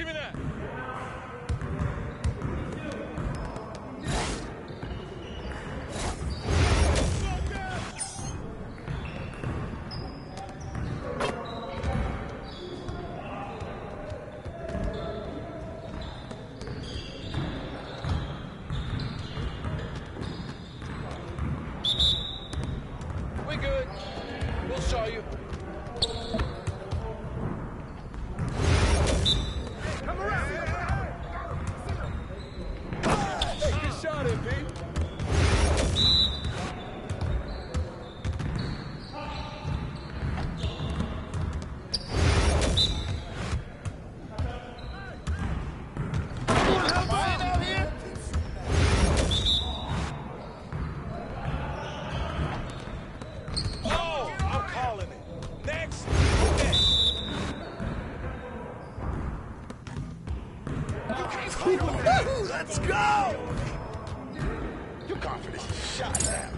Give me that. We good. We'll show you. Let's go! Your confidence is shot now.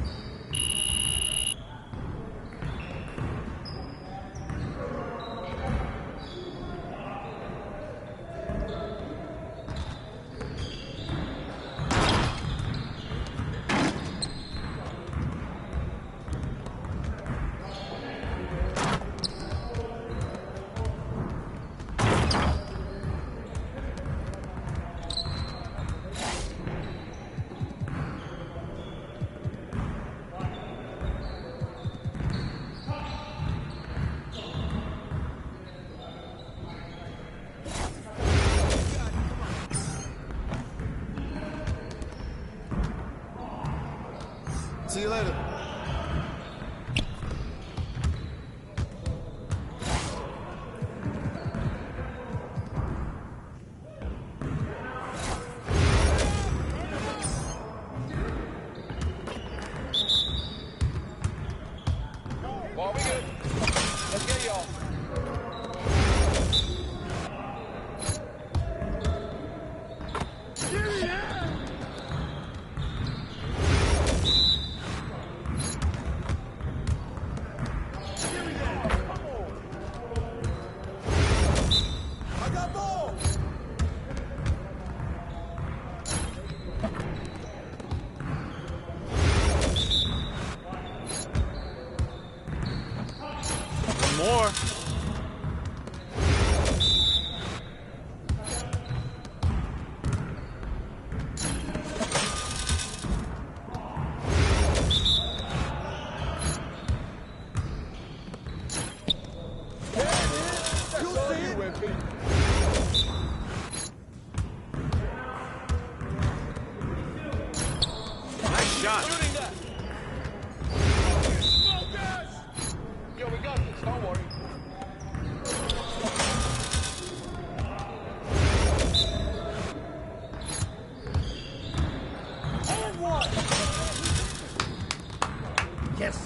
See you later. Ball, we good. Let's get y'all. More. Nice shot. Yo, we got this. Don't worry. And one! Yes.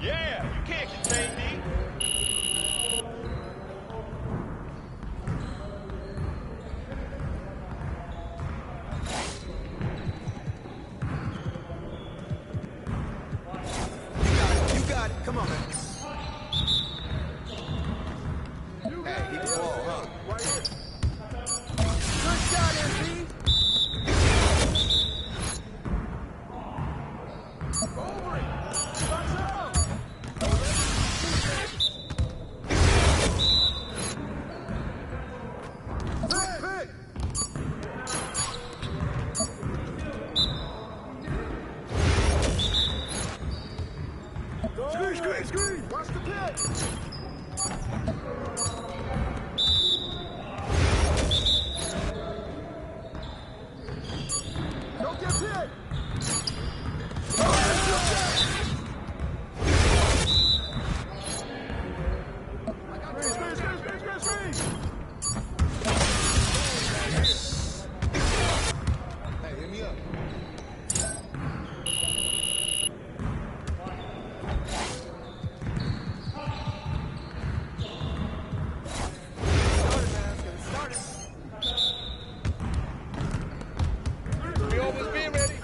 Yeah, you can't contain me. You got it. Come on, man. Hey, he can ball, huh? Good shot, MP. Over it. Watch out. Pick. Screen. Watch the pitch. Don't get hit. Screen. Hey, hit me up. We always being ready.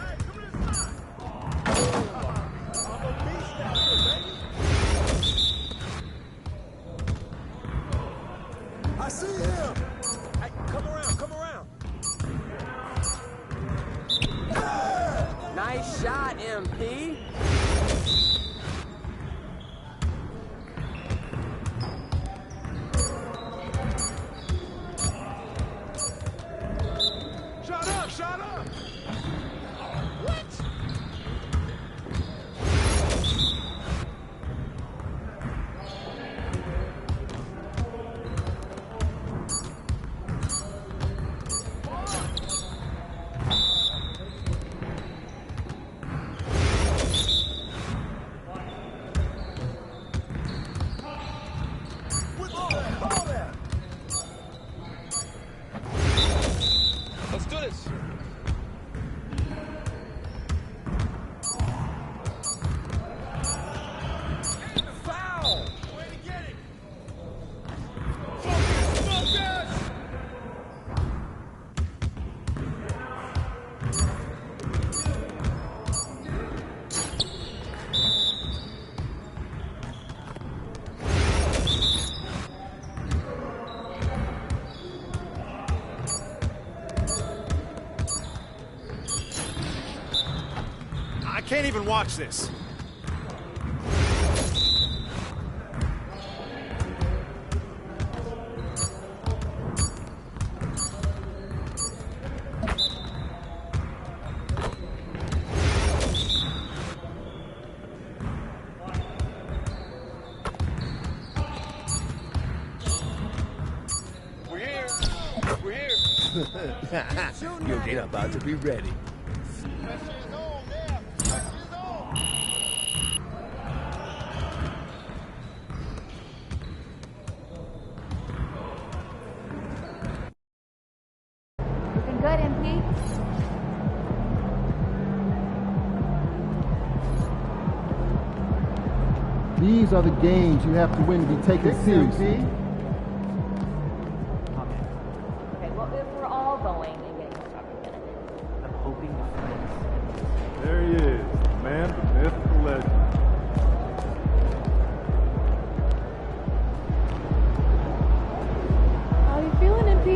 I see him. Come around. Nice shot, MP. Shut up, shut up. What? Let's do this. Foul. Way to get it. Focus! Focus! I can't even watch this. We're here. We're here. You're getting about to be ready. Pressure is on, yeah. Pressure is on. Looking good, MP. These are the games you have to win to be taken seriously. Okay, well, if we're all going and getting struck in it, I'm hoping the friends. There he is, the man, the myth, the legend. How you feeling, MP?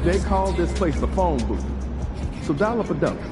They call this place the phone booth. So dial up a double.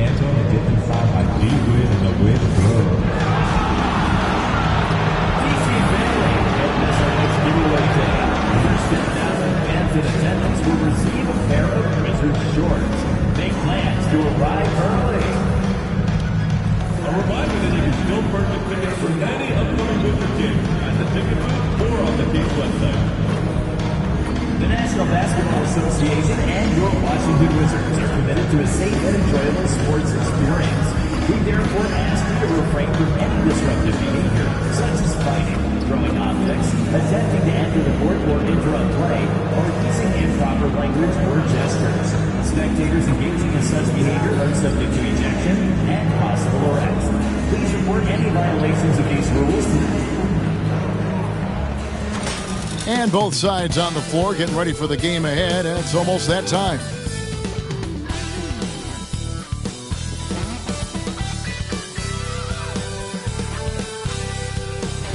Anto and getting fouled by D-Win and the win throw. DC family, don't miss our next giveaway day. First 10,000 fans in attendance will receive a pair of Wizard shorts. Make plans to arrive early. A reminder that you can still purchase tickets for any upcoming Wizard games at the ticket booth or on the team's website. The National Basketball Association and your Washington Wizards are committed to a safe and enjoyable sports experience. We therefore ask you to refrain from any disruptive behavior, such as fighting, throwing objects, attempting to enter the court or interrupt play, or using improper language or gestures. Spectators engaging in such behavior are subject to ejection and possible arrest. Please report any violations of these rules to And both sides on the floor getting ready for the game ahead. It's almost that time.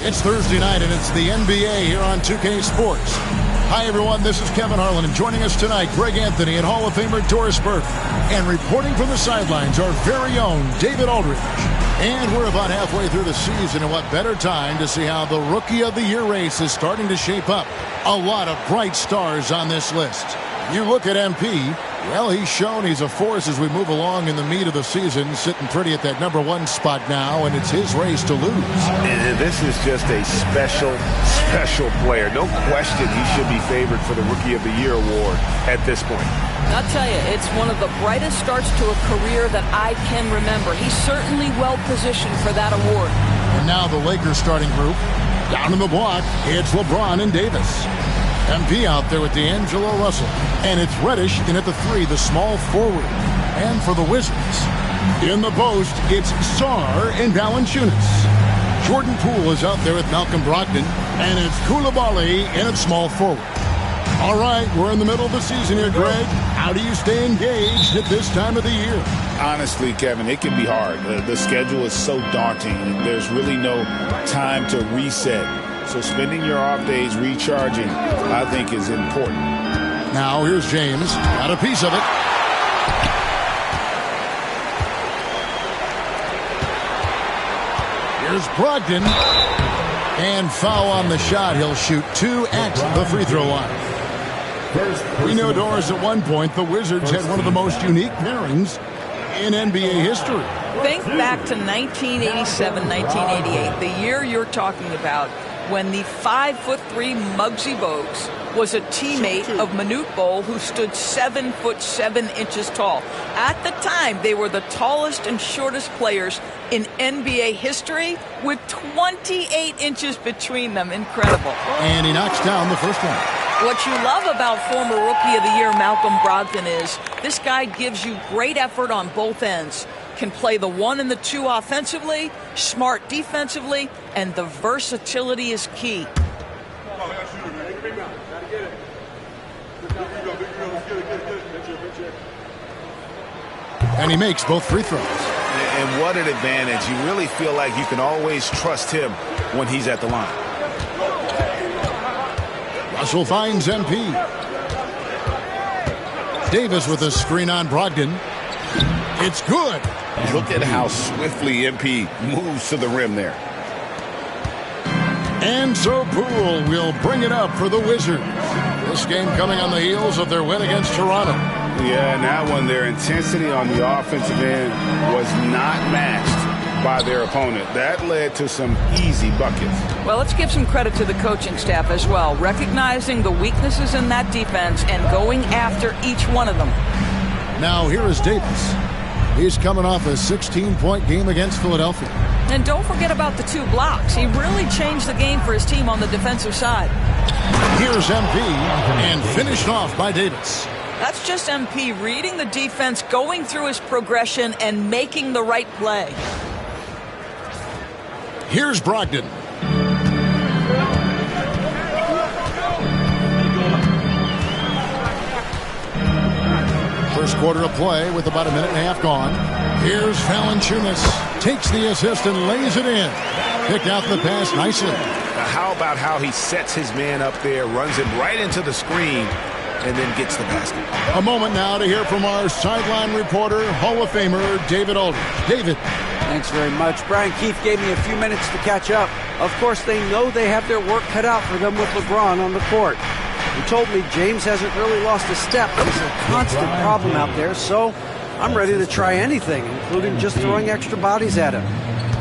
It's Thursday night, and it's the NBA here on 2K Sports. Hi, everyone. This is Kevin Harlan, and joining us tonight, Greg Anthony and Hall of Famer Doris Burke. And reporting from the sidelines, our very own David Aldridge. And we're about halfway through the season, and what better time to see how the Rookie of the Year race is starting to shape up. A lot of bright stars on this list. You look at MP, well, he's shown he's a force as we move along in the meat of the season, sitting pretty at that #1 spot now, and it's his race to lose. And this is just a special player. No question he should be favored for the Rookie of the Year award at this point. I'll tell you, it's one of the brightest starts to a career that I can remember. He's certainly well positioned for that award. And now the Lakers starting group. Down in the block, it's LeBron and Davis. MP out there with D'Angelo Russell. And it's Reddish in at the 3, the small forward. And for the Wizards, in the post, it's Sarr and Valanciunas. Jordan Poole is out there with Malcolm Brogdon. And it's Coulibaly in at small forward. All right, we're in the middle of the season here, Greg. How do you stay engaged at this time of the year? Honestly, Kevin, it can be hard. The schedule is so daunting. There's really no time to reset. So spending your off days recharging, I think, is important. Now here's James. Got a piece of it. Here's Brogdon. And foul on the shot. He'll shoot 2 at the free throw line. We know, Doris, at one point the Wizards had one of the most unique pairings in NBA history. Think back to 1987, 1988, the year you're talking about, when the 5'3" Muggsy Bogues was a teammate of Manute Bol, who stood 7'7" tall. At the time, they were the tallest and shortest players in NBA history, with 28 inches between them. Incredible. And he knocks down the first one. What you love about former Rookie of the Year Malcolm Brogdon is this guy gives you great effort on both ends. Can play the 1 and the 2 offensively, smart defensively, and the versatility is key. And he makes both free throws. And what an advantage. You really feel like you can always trust him when he's at the line. Russell finds MP. Davis with a screen on Brogdon. It's good. Look at how swiftly MP moves to the rim there. And so Poole will bring it up for the Wizards. This game coming on the heels of their win against Toronto. Yeah, and that one, their intensity on the offensive end was not matched by their opponent. That led to some easy buckets. Well, let's give some credit to the coaching staff as well, recognizing the weaknesses in that defense and going after each one of them. Now here is Davis. He's coming off a 16-point game against Philadelphia. And don't forget about the 2 blocks. He really changed the game for his team on the defensive side. Here's MP, and finished off by Davis. That's just MP reading the defense, going through his progression, and making the right play. Here's Brogdon. First quarter of play with about a minute and a half gone. Here's Valanciunas. Takes the assist and lays it in. Picked out the pass nicely. Now how about how he sets his man up there, runs him right into the screen, and then gets the basket. A moment now to hear from our sideline reporter, Hall of Famer David Aldridge. David. Thanks very much. Brian Keefe gave me a few minutes to catch up. Of course, they know they have their work cut out for them with LeBron on the court. He told me James hasn't really lost a step. He's a constant problem out there, so I'm ready to try anything, including just throwing extra bodies at him.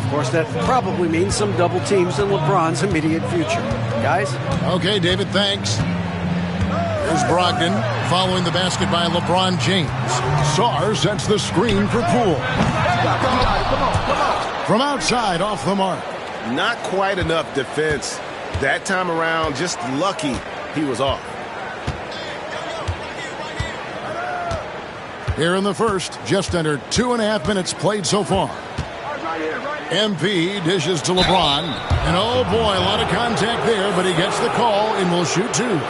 Of course, that probably means some double teams in LeBron's immediate future. Guys? Okay, David, thanks. Here's Brogdon following the basket by LeBron James. Sarr sets the screen for Poole. From outside, off the mark. Not quite enough defense. That time around, just lucky he was off. Here in the first, just under 2.5 minutes played so far. MP dishes to LeBron. And oh boy, a lot of contact there, but he gets the call and will shoot two.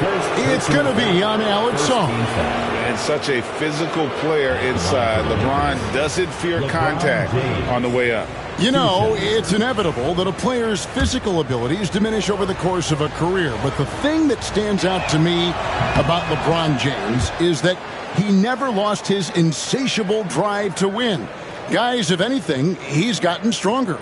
It's going to be on Alex Song. And such a physical player inside. LeBron doesn't fear contact on the way up. You know, it's inevitable that a player's physical abilities diminish over the course of a career. But the thing that stands out to me about LeBron James is that he never lost his insatiable drive to win. Guys, if anything, he's gotten stronger.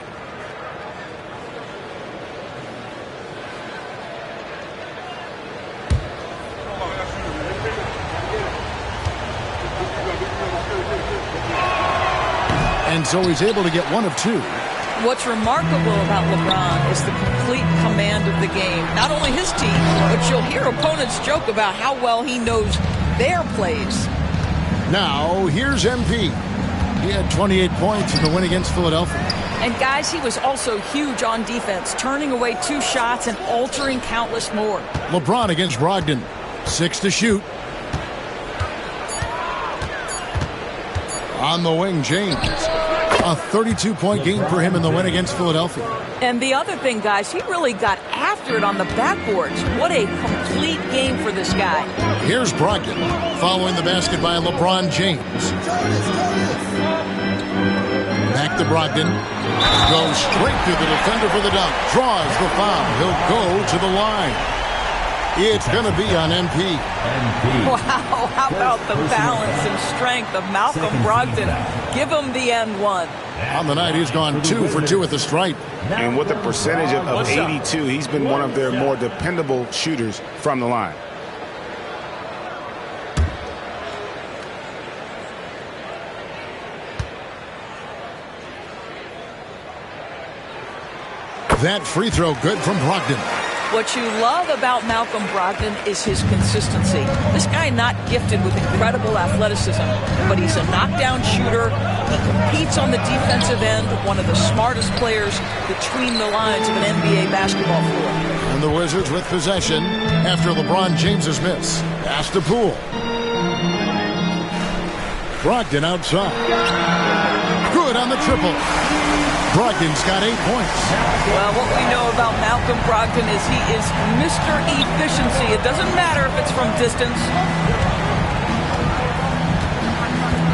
And so he's able to get one of two. What's remarkable about LeBron is the complete command of the game. Not only his team, but you'll hear opponents joke about how well he knows their plays. Now, here's MP. He had 28 points in the win against Philadelphia. And guys, he was also huge on defense, turning away 2 shots and altering countless more. LeBron against Brogdon. 6 to shoot. On the wing, James. A 32-point game for him in the win against Philadelphia. And the other thing, guys, he really got after it on the backboards. What a complete game for this guy. Here's Brogdon following the basket by LeBron James. Back to Brogdon. Goes straight to the defender for the dunk. Draws the foul. He'll go to the line. It's going to be on MP. Wow, how about the balance and strength of Malcolm Brogdon? Give him the end one. On the night, he's gone 2 for 2 at the stripe. And with a percentage of 82, he's been one of their more dependable shooters from the line. That free throw good from Brogdon. What you love about Malcolm Brogdon is his consistency. This guy not gifted with incredible athleticism, but he's a knockdown shooter. He competes on the defensive end, one of the smartest players between the lines of an NBA basketball floor. And the Wizards with possession after LeBron James's miss. Pass to Poole. Brogdon outside. Good on the triple. Brogdon's got 8 points. Well, what we know about Malcolm Brogdon is he is Mr. Efficiency. It doesn't matter if it's from distance.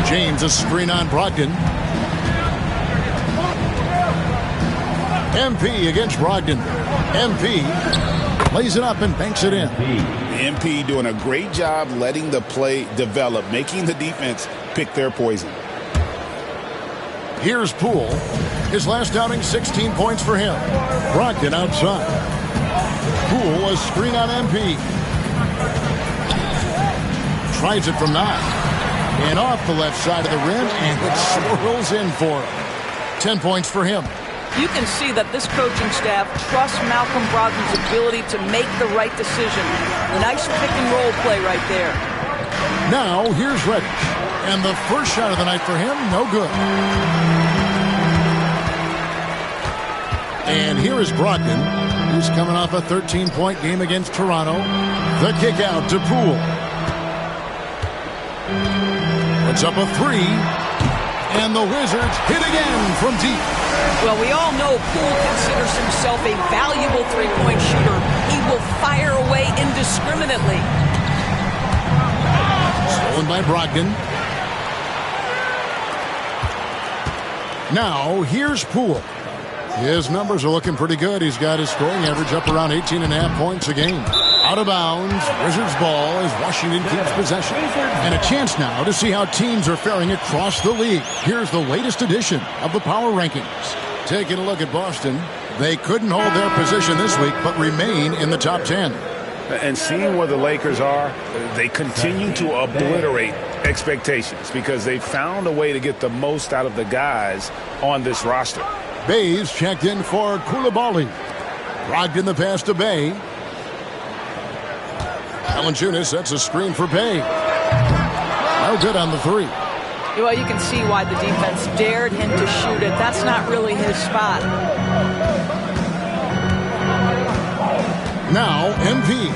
James, a screen on Brogdon. MP against Brogdon. MP lays it up and banks it in. MP doing a great job letting the play develop, making the defense pick their poison. Here's Poole. His last outing, 16 points for him. Brogdon outside. Poole, a screen on MP. Tries it from 9. And off the left side of the rim, and it swirls in for him. 10 points for him. You can see that this coaching staff trusts Malcolm Brogdon's ability to make the right decision. A nice pick and roll play right there. Now, here's Reddish. And the first shot of the night for him, no good. And here is Brogdon, who's coming off a 13-point game against Toronto. The kick out to Poole. Puts up a 3. And the Wizards hit again from deep. Well, we all know Poole considers himself a valuable three-point shooter. He will fire away indiscriminately. Stolen by Brogdon. Now, here's Poole. His numbers are looking pretty good. He's got his scoring average up around 18.5 points a game. Out of bounds. Wizards ball as Washington keeps possession. And a chance now to see how teams are faring across the league. Here's the latest edition of the Power Rankings. Taking a look at Boston. They couldn't hold their position this week, but remain in the top 10. And seeing where the Lakers are, they continue to obliterate expectations because they found a way to get the most out of the guys on this roster. Bay's checked in for Koulibaly. Brogdon the pass to Bay. Valanciunas sets a screen for Bay. No good on the three. Well, you can see why the defense dared him to shoot it. That's not really his spot. Now, MP.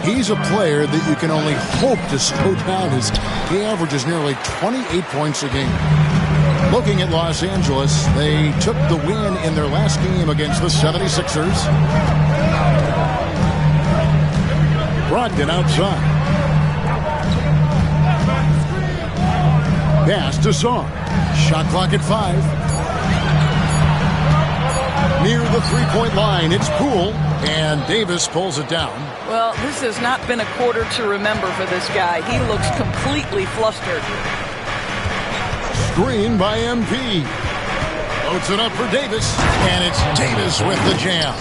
He's a player that you can only hope to slow down as he averages nearly 28 points a game. Looking at Los Angeles, they took the win in their last game against the 76ers. Brogdon outside. Pass to Song. Shot clock at 5. Near the three-point line, it's Poole, and Davis pulls it down. Well, this has not been a quarter to remember for this guy. He looks completely flustered. Screen by MP. Loads it up for Davis, and it's Davis with the jam.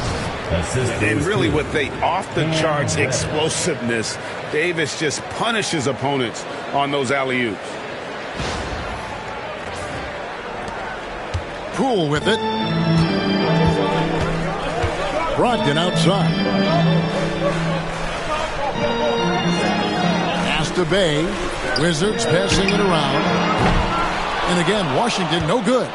And really with the off-the-charts explosiveness, Davis just punishes opponents on those alley-oops. Poole with it. Brogdon outside. Pass to Bay. Wizards passing it around. And again, Washington no good.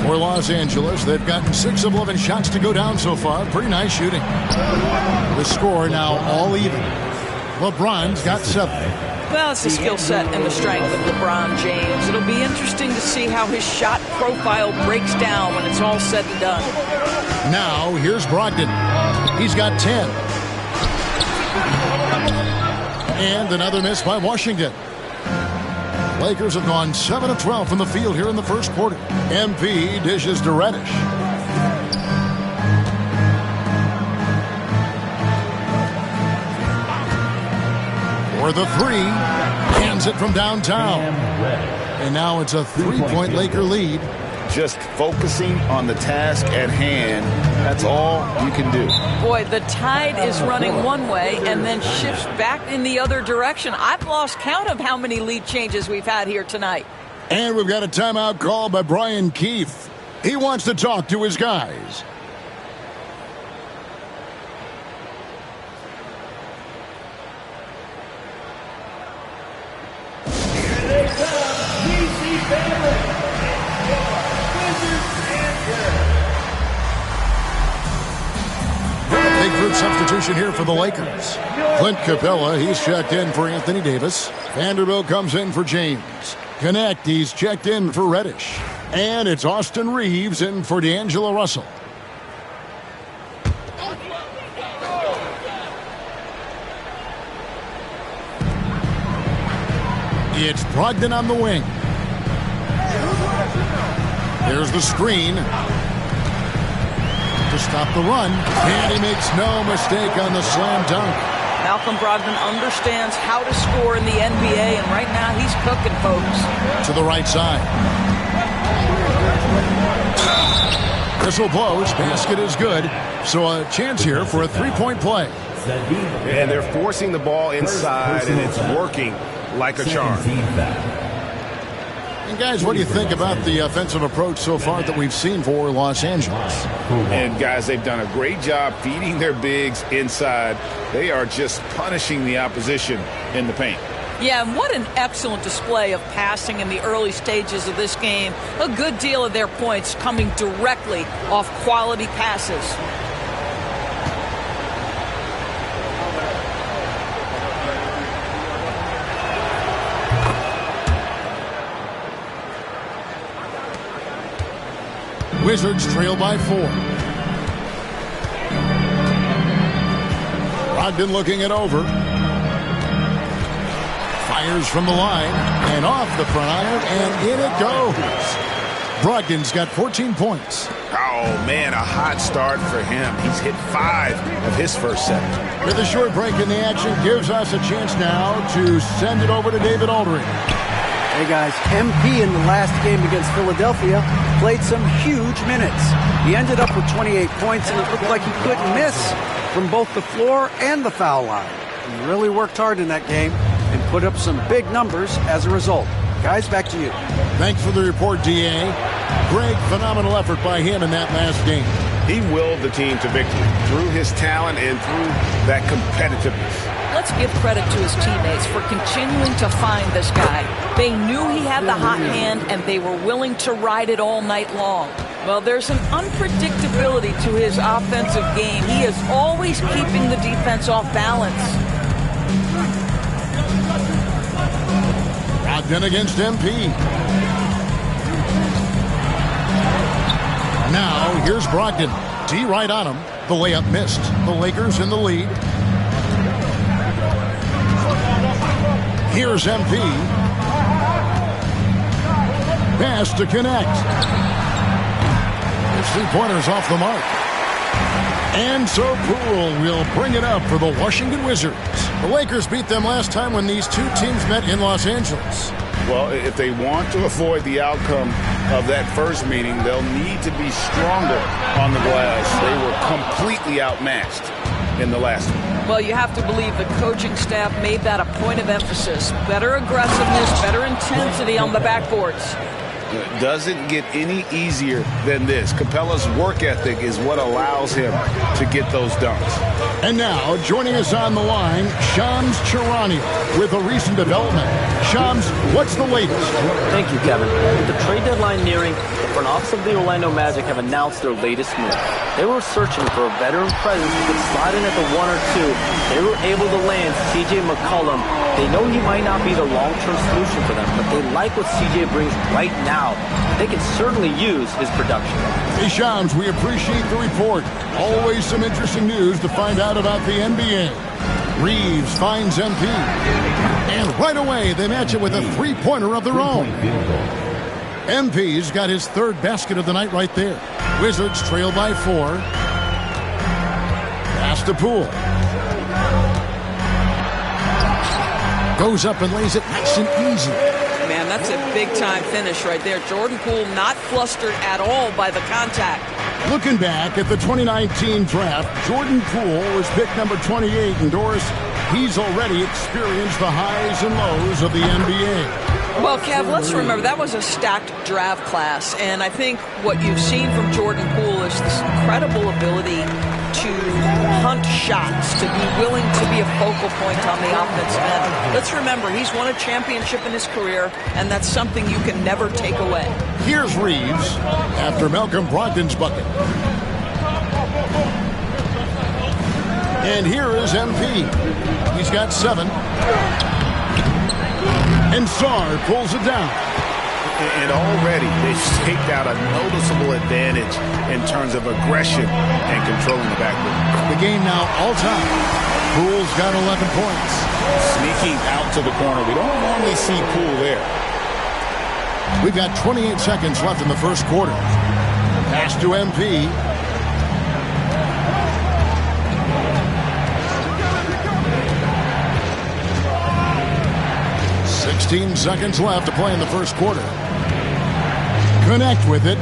For Los Angeles, they've gotten 6 of 11 shots to go down so far. Pretty nice shooting. The score now all even. LeBron's got 7. Well, it's the skill set and the strength of LeBron James. It'll be interesting to see how his shot profile breaks down when it's all said and done. Now, here's Brogdon. He's got 10. And another miss by Washington. Lakers have gone 7 of 12 from the field here in the first quarter. MP dishes to Reddish. For the three, hands it from downtown. And now it's a 3-point Laker lead. Just focusing on the task at hand, that's all you can do. Boy, the tide is running one way and then shifts back in the other direction. I've lost count of how many lead changes we've had here tonight. And we've got a timeout call by Brian Keefe. He wants to talk to his guys. Big group substitution here for the Lakers. Clint Capella, he's checked in for Anthony Davis. Vanderbilt comes in for James. Connect, he's checked in for Reddish. And it's Austin Reeves in for D'Angelo Russell. It's Brogdon on the wing. There's the screen to stop the run. And he makes no mistake on the slam dunk. Malcolm Brogdon understands how to score in the NBA, and right now he's cooking, folks. To the right side. Whistle blows. Basket is good. So a chance here for a three-point play. And they're forcing the ball inside, and it's working like a charm. And guys, what do you think about the offensive approach so far that we've seen for Los Angeles? And guys, they've done a great job feeding their bigs inside. They are just punishing the opposition in the paint. Yeah, and what an excellent display of passing in the early stages of this game. A good deal of their points coming directly off quality passes. Wizards trail by 4. Brogdon looking it over. Fires from the line and off the front iron, and in it goes. Brogdon's got 14 points. Oh, man, a hot start for him. He's hit 5 of his first 7. With a short break in the action, gives us a chance now to send it over to David Aldridge. Hey guys, MP in the last game against Philadelphia played some huge minutes. He ended up with 28 points, and it looked like he couldn't miss from both the floor and the foul line. He really worked hard in that game and put up some big numbers as a result. Guys, back to you. Thanks for the report, D.A. Greg, phenomenal effort by him in that last game. He willed the team to victory through his talent and through that competitiveness. Let's give credit to his teammates for continuing to find this guy. They knew he had the hot hand, and they were willing to ride it all night long. Well, there's an unpredictability to his offensive game. He is always keeping the defense off balance. Brogdon against MP. Now, here's Brogdon. D right on him. The layup missed. The Lakers in the lead. Here's MP. Pass to connect. His three-pointers off the mark. And so Poole will bring it up for the Washington Wizards. The Lakers beat them last time when these two teams met in Los Angeles. Well, if they want to avoid the outcome of that first meeting, they'll need to be stronger on the glass. They were completely outmatched in the last one. Well, you have to believe the coaching staff made that a point of emphasis. Better aggressiveness, better intensity on the backboards. It doesn't get any easier than this. Capella's work ethic is what allows him to get those dunks. And now, joining us on the line, Shams Charania with a recent development. Shams, what's the latest? Thank you, Kevin. With the trade deadline nearing, the front office of the Orlando Magic have announced their latest move. They were searching for a veteran presence who could slide in at the 1 or 2. They were able to land C.J. McCollum. They know he might not be the long-term solution for them, but they like what C.J. brings right now. They can certainly use his production. Hey, Shams, we appreciate the report. Always some interesting news to find out about the NBA. Reeves finds MP. And right away, they match it with a three-pointer of their own. MP's got his third basket of the night right there. Wizards trail by 4. Pass to Poole. Goes up and lays it nice and easy. Man, that's a big-time finish right there. Jordan Poole not flustered at all by the contact. Looking back at the 2019 draft, Jordan Poole was pick number 28, and Doris, he's already experienced the highs and lows of the NBA. Well, Kev, let's remember that was a stacked draft class, and I think what you've seen from Jordan Poole is this incredible ability to hunt shots, to be willing to be a focal point on the offensive end. Let's remember, he's won a championship in his career, and that's something you can never take away. Here's Reeves after Malcolm Brogdon's bucket. And here is MP. He's got 7. And Sarr pulls it down. And already they've staked out a noticeable advantage in terms of aggression and controlling the backcourt. The game now all-time. Poole's got 11 points. Sneaking out to the corner. We don't normally see Poole there. We've got 28 seconds left in the first quarter. Pass to MP. $16 seconds left to play in the first quarter. Connect with it.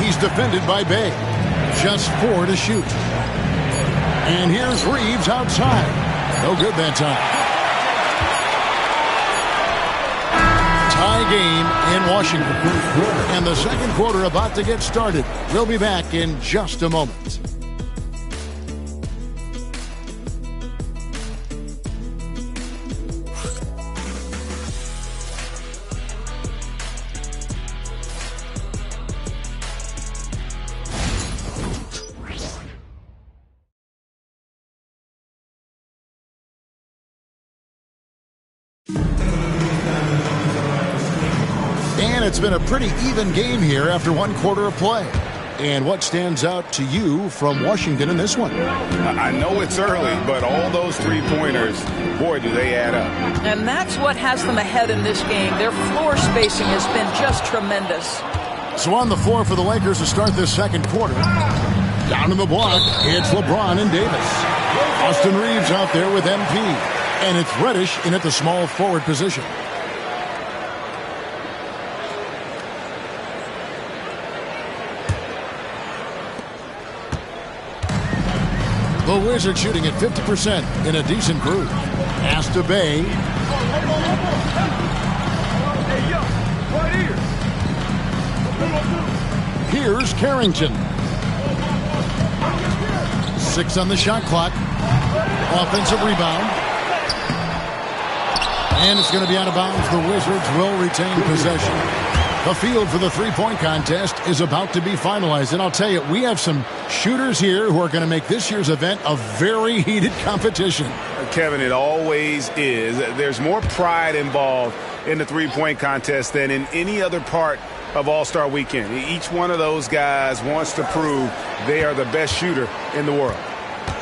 He's defended by Bay. Just 4 to shoot. And here's Reeves outside. No good that time. Tie game in Washington. And the second quarter about to get started. We'll be back in just a moment. It's been a pretty even game here after 1 quarter of play. And what stands out to you from Washington in this one? I know it's early, but all those three-pointers, boy, do they add up. And that's what has them ahead in this game. Their floor spacing has been just tremendous. So on the floor for the Lakers to start this second quarter. Down in the block, it's LeBron and Davis. Austin Reeves out there with MP. And it's Reddish in at the small forward position. The Wizards shooting at 50% in a decent groove. Pass to Bay. Here's Carrington. 6 on the shot clock. Offensive rebound. And it's going to be out of bounds. The Wizards will retain possession. The field for the three-point contest is about to be finalized. And I'll tell you, we have some shooters here who are going to make this year's event a very heated competition. Kevin, it always is. There's more pride involved in the three-point contest than in any other part of All-Star Weekend. Each one of those guys wants to prove they are the best shooter in the world.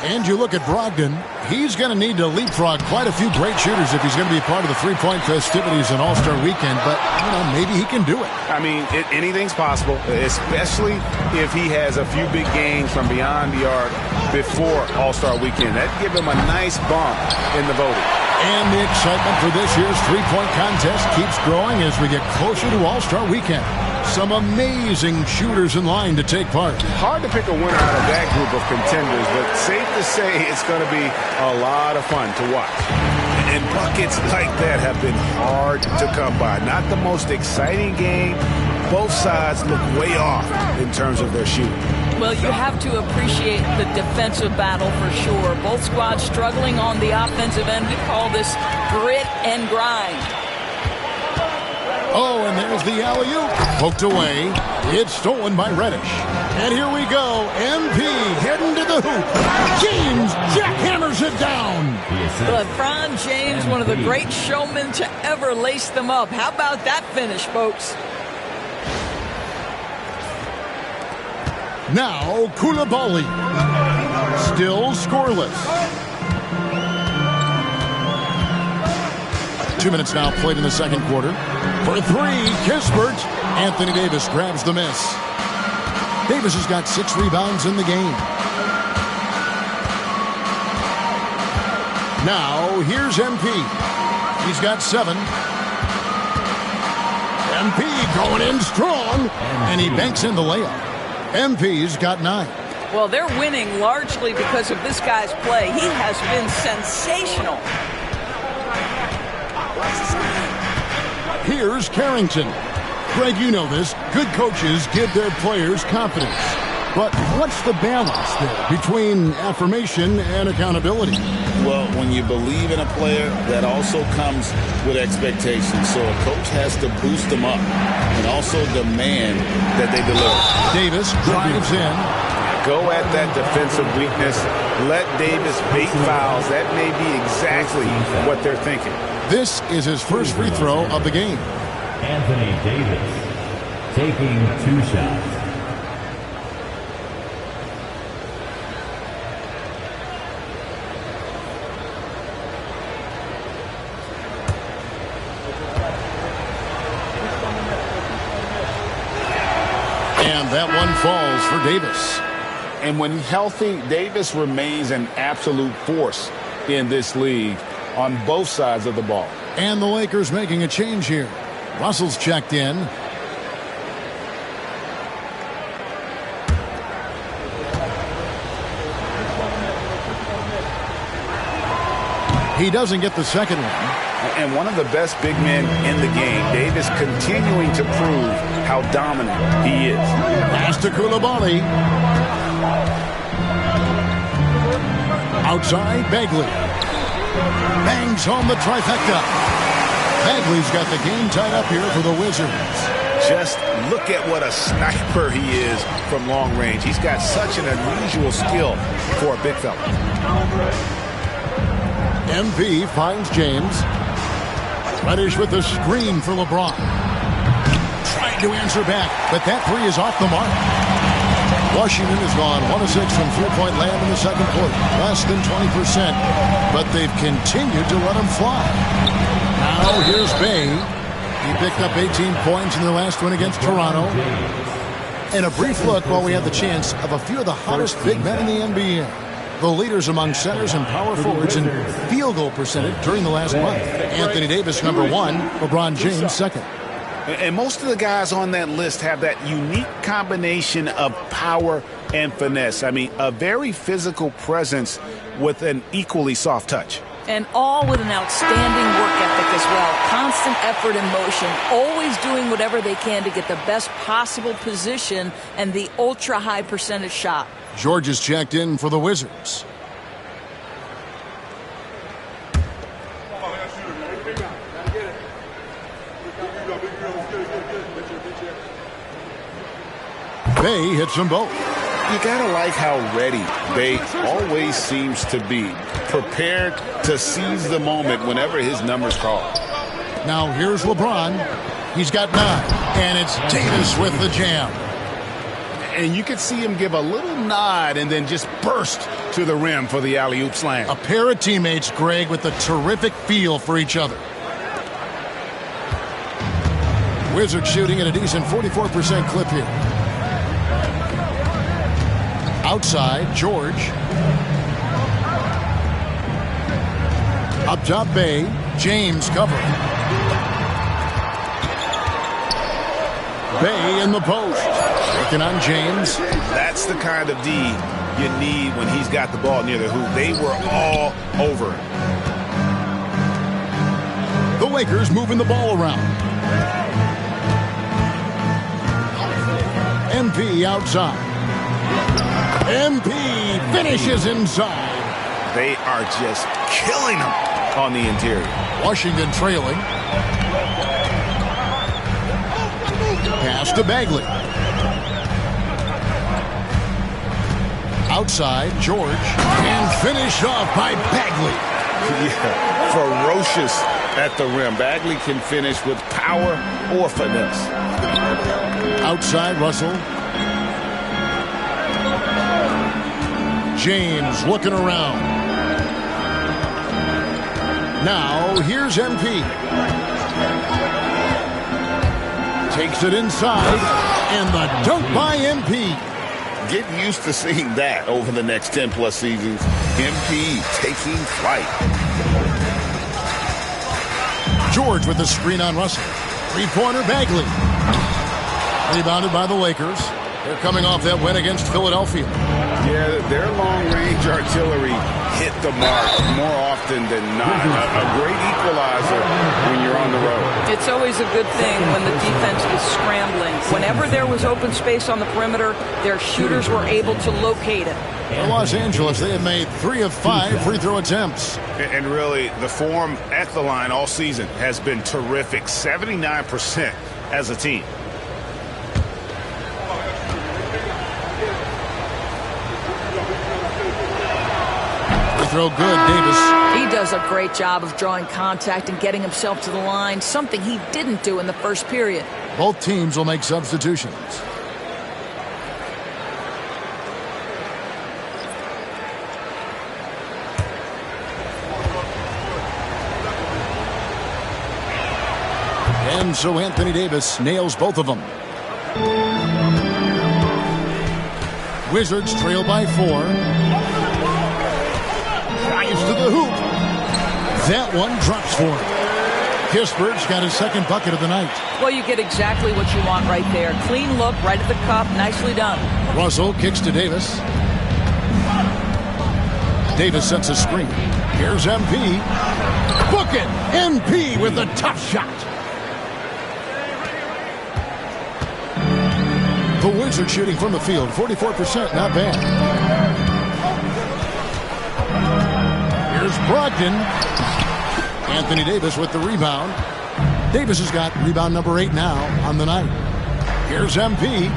And you look at Brogdon, he's going to need to leapfrog quite a few great shooters if he's going to be a part of the three-point festivities in All-Star Weekend. But, you know, maybe he can do it. I mean, anything's possible, especially if he has a few big games from beyond the arc before All-Star Weekend. That'd give him a nice bump in the voting. And the excitement for this year's three-point contest keeps growing as we get closer to All-Star Weekend. Some amazing shooters in line to take part. Hard to pick a winner out of that group of contenders, but safe to say it's going to be a lot of fun to watch. And buckets like that have been hard to come by. Not the most exciting game. Both sides look way off in terms of their shooting. Well, you have to appreciate the defensive battle for sure. Both squads struggling on the offensive end. We call this grit and grind. Oh, and there's the alley-oop. Poked away. It's stolen by Reddish. And here we go. MP heading to the hoop. James jackhammers it down. LeBron James, one of the great showmen to ever lace them up. How about that finish, folks? Now, Koulibaly. Still scoreless. 2 minutes now played in the second quarter. For three, Kispert. Anthony Davis grabs the miss. Davis has got 6 rebounds in the game. Now, here's MP. He's got 7. MP going in strong. And he banks in the layup. MP's got 9. Well, they're winning largely because of this guy's play. He has been sensational. Here's Carrington. Greg, you know this. Good coaches give their players confidence. But what's the balance there between affirmation and accountability? Well, when you believe in a player, that also comes with expectations. So a coach has to boost them up and also demand that they deliver. Davis drives in. Go at that defensive weakness. Let Davis bait fouls. That may be exactly what they're thinking. This is his first free throw of the game. Anthony Davis taking 2 shots. And that one falls for Davis. And when healthy, Davis remains an absolute force in this league on both sides of the ball. And the Lakers making a change here. Russell's checked in. He doesn't get the second one. And one of the best big men in the game. Davis continuing to prove how dominant he is. Pass to Koulibaly. Outside, Bagley. Bangs home the trifecta. Bagley's got the game tied up here for the Wizards. Just look at what a sniper he is from long range. He's got such an unusual skill for a big fella. MP finds James. Reddish with the screen for LeBron. Trying to answer back, but that three is off the mark. Washington has gone 1 of 6 from three-point land in the second quarter. Less than 20%, but they've continued to let him fly. Now here's Bay. He picked up 18 points in their last win against Toronto. And a brief look while we have the chance of a few of the hottest big men in the NBA. The leaders among centers and power forwards in field goal percentage during the last month. Anthony Davis, number 1. LeBron James, second. And most of the guys on that list have that unique combination of power and finesse. I mean, a very physical presence with an equally soft touch. And all with an outstanding work ethic as well. Constant effort and motion, always doing whatever they can to get the best possible position and the ultra-high percentage shot. George is checked in for the Wizards. Bay hits them both. You gotta like how ready Bay always seems to be, prepared to seize the moment whenever his number's called. Now here's LeBron. He's got 9, and it's Davis with the jam. And you could see him give a little nod and then just burst to the rim for the alley-oop slam. A pair of teammates, Greg, with a terrific feel for each other. Wizards shooting at a decent 44% clip here. Outside, George. Up top, Bay. James covering. Bay in the post. Working on James. That's the kind of D you need when he's got the ball near the hoop. They were all over it. The Lakers moving the ball around. MP outside. MP finishes inside. They are just killing them on the interior. Washington trailing. Pass to Bagley. Outside, George. And finish off by Bagley. Yeah, ferocious at the rim. Bagley can finish with power or finesse. Outside, Russell. James looking around. Now, here's MP. Takes it inside, and the dunk by MP. Get used to seeing that over the next 10-plus seasons. MP taking flight. George with the screen on Russell. Three-pointer Bagley. Rebounded by the Lakers. They're coming off that win against Philadelphia. Yeah, their long-range artillery hit the mark more often than not. A great equalizer when you're on the road. It's always a good thing when the defense is scrambling. Whenever there was open space on the perimeter, their shooters were able to locate it. In Los Angeles, they have made 3 of 5 free throw attempts. And really, the form at the line all season has been terrific. 79% as a team. Throw good, Davis. He does a great job of drawing contact and getting himself to the line, something he didn't do in the first period. Both teams will make substitutions. And so Anthony Davis nails both of them. Wizards trail by 4. To the hoop. That one drops for him. Kispert's got his second bucket of the night. Well, you get exactly what you want right there. Clean look, right at the cup, nicely done. Russell kicks to Davis. Davis sets a screen. Here's MP. Book it! MP with a tough shot. The Wizards shooting from the field, 44%, not bad. Here's Brogdon. Anthony Davis with the rebound. Davis has got rebound number 8 now on the night. Here's MP.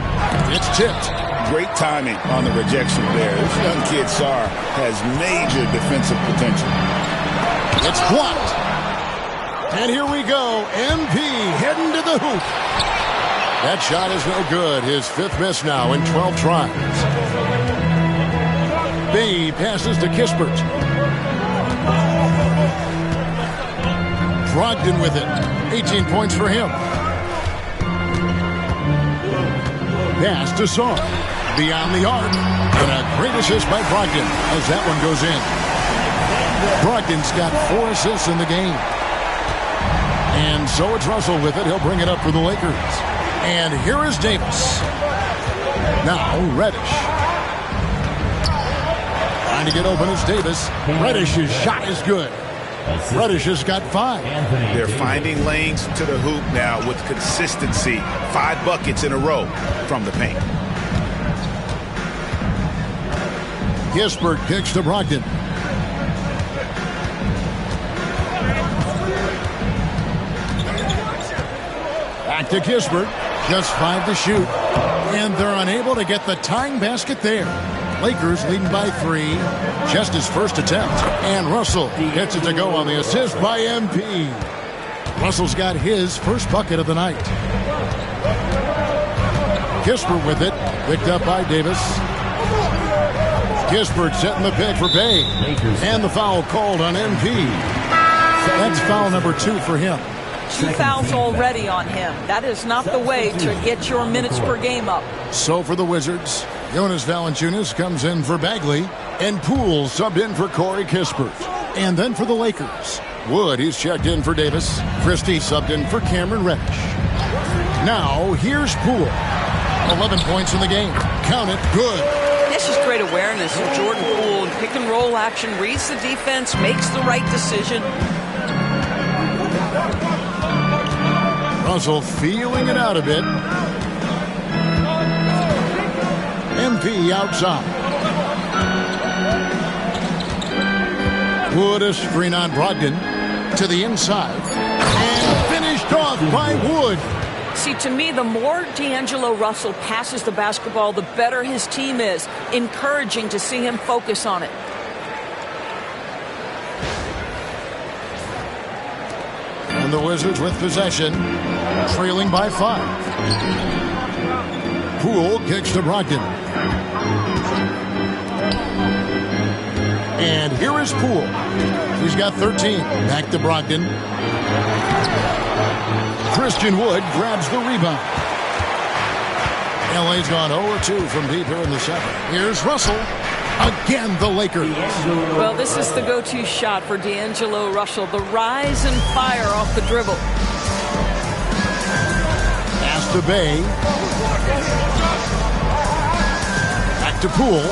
It's tipped. Great timing on the rejection there. This young kid, Sarr, has major defensive potential. It's blocked. And here we go. MP heading to the hoop. That shot is no good. His 5th miss now in 12 tries. Bay passes to Kispert. Brogdon with it. 18 points for him. Pass to Saar. Beyond the arc. And a great assist by Brogdon as that one goes in. Brogdon's got 4 assists in the game. And so it's Russell with it. He'll bring it up for the Lakers. And here is Davis. Now Reddish. Trying to get open is Davis. Reddish's shot is good. Reddish has got 5. They're finding lanes to the hoop now with consistency. 5 buckets in a row from the paint. Kispert kicks to Brogdon. Back to Kispert. Just 5 to shoot. And they're unable to get the tying basket there. Lakers leading by 3. Just his first attempt. And Russell gets it to go on the assist by MP. Russell's got his first bucket of the night. Kispert with it. Picked up by Davis. Kispert setting the pick for Bay. And the foul called on MP. That's foul number 2 for him. 2 fouls already on him. That is not the way to get your minutes per game up. So for the Wizards, Jonas Valanciunas comes in for Bagley, and Poole subbed in for Corey Kispert. And then for the Lakers, Wood, he's checked in for Davis. Christie subbed in for Cameron Reddish. Now, here's Poole. 11 points in the game. Count it, good. This is great awareness of Jordan Poole. Pick and roll action, reads the defense, makes the right decision. Russell feeling it out a bit. MP outside. Wood a screen on Brogdon to the inside. And finished off by Wood. See, to me, the more D'Angelo Russell passes the basketball, the better his team is. Encouraging to see him focus on it. And the Wizards with possession, trailing by 5. Poole kicks to Brogdon. And here is Poole. He's got 13. Back to Brogdon. Christian Wood grabs the rebound. LA's gone 0-2 from deep here in the 7th. Here's Russell. Again, the Lakers. Well, this is the go-to shot for D'Angelo Russell. The rise and fire off the dribble. Pass to Bay. Back to Poole.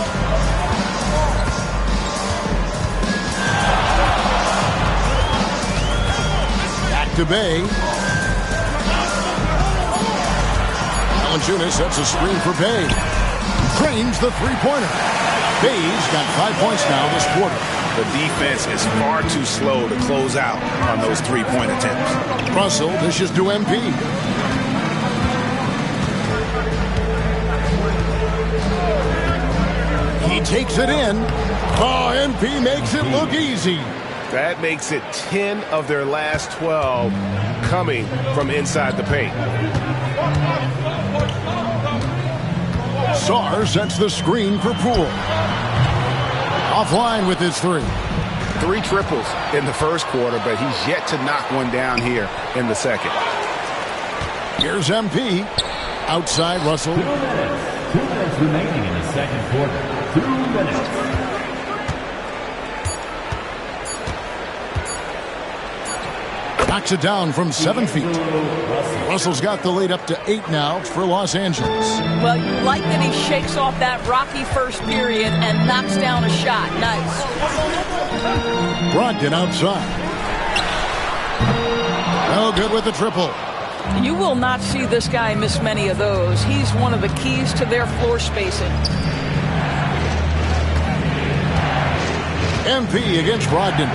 Back to Bay. Valanciunas sets a screen for Bay. Cranes the three-pointer. Bay's got 5 points now this quarter. The defense is far too slow to close out on those three-point attempts. Russell dishes to MP. He takes it in. Oh, MP makes it look easy. That makes it 10 of their last 12 coming from inside the paint. Saar sets the screen for Poole. Offline with his 3. 3 triples in the first quarter, but he's yet to knock one down here in the second. Here's MP. Outside Russell. 2 minutes. 2 minutes remaining in the second quarter. 2 minutes. Knocks it down from 7 feet. Russell's got the lead up to 8 now for Los Angeles. Well, you like that he shakes off that rocky first period and knocks down a shot. Nice. Brogdon outside. No good with the triple. You will not see this guy miss many of those. He's one of the keys to their floor spacing. MP against Brogdon.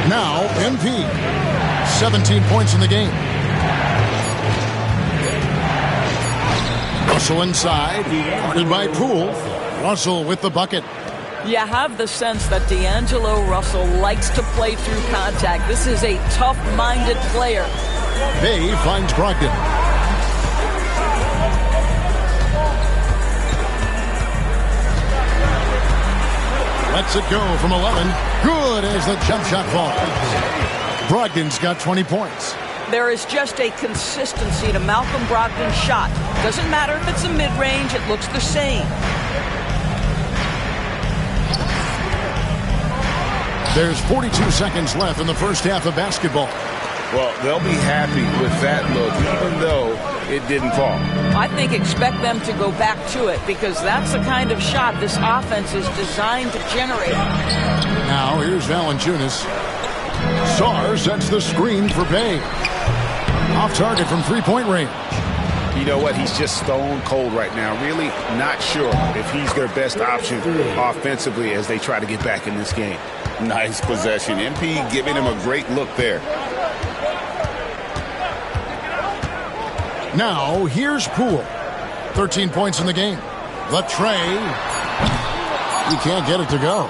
Now, MP. 17 points in the game. Russell inside. Guarded by Poole. Russell with the bucket. You have the sense that D'Angelo Russell likes to play through contact. This is a tough-minded player. Bay finds Brogdon. Lets it go from 11. Good as the jump shot falls. Brogdon's got 20 points. There is just a consistency to Malcolm Brogdon's shot. Doesn't matter if it's a mid-range, it looks the same. There's 42 seconds left in the first half of basketball. Well, they'll be happy with that look, even though it didn't fall. I think expect them to go back to it because that's the kind of shot this offense is designed to generate. Now here's Valanciunas. Sarr sets the screen for Bay. Off target from three-point range. You know what? He's just stone cold right now. Really not sure if he's their best option offensively as they try to get back in this game. Nice possession. MP giving him a great look there. Now here's Poole. 13 points in the game. The tray. He can't get it to go.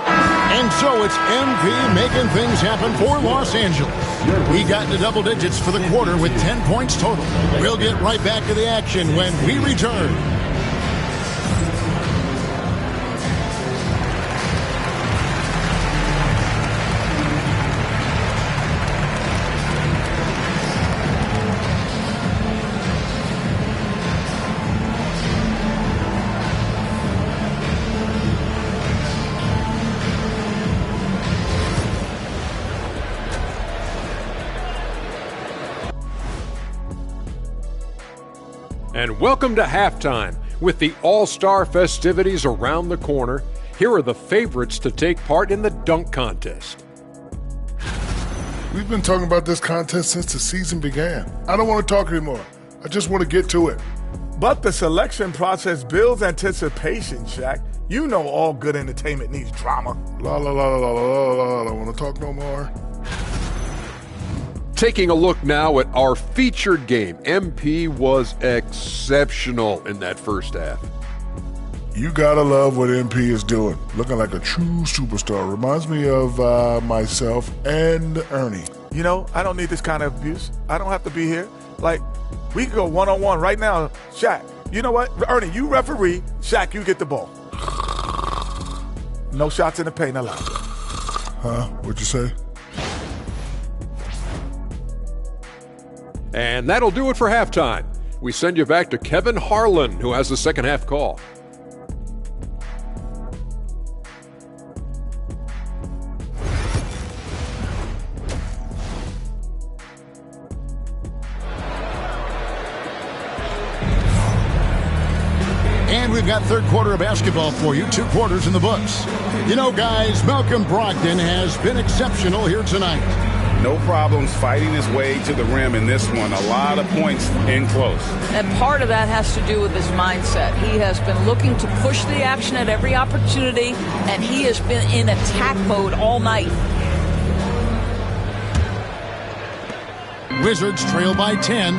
And so it's MP making things happen for Los Angeles. He got into double digits for the quarter with 10 points total. We'll get right back to the action when we return. And welcome to halftime. With the All-Star festivities around the corner, here are the favorites to take part in the dunk contest. We've been talking about this contest since the season began. I don't want to talk anymore. I just want to get to it. But the selection process builds anticipation, Shaq. You know all good entertainment needs drama. La la la la la la la. I don't want to talk no more. Taking a look now at our featured game. MP was exceptional in that first half. You gotta love what MP is doing. Looking like a true superstar. Reminds me of myself and Ernie. You know, I don't need this kind of abuse. I don't have to be here. Like, we can go one-on-one right now. Shaq, you know what? Ernie, you referee. Shaq, you get the ball. No shots in the paint allowed. Huh? What'd you say? And that'll do it for halftime. We send you back to Kevin Harlan, who has the second half call. And we've got third quarter of basketball for you, 2 quarters in the books. You know, guys, Malcolm Brogdon has been exceptional here tonight. No problems fighting his way to the rim in this one. A lot of points in close. And part of that has to do with his mindset. He has been looking to push the action at every opportunity, and he has been in attack mode all night. Wizards trail by 10.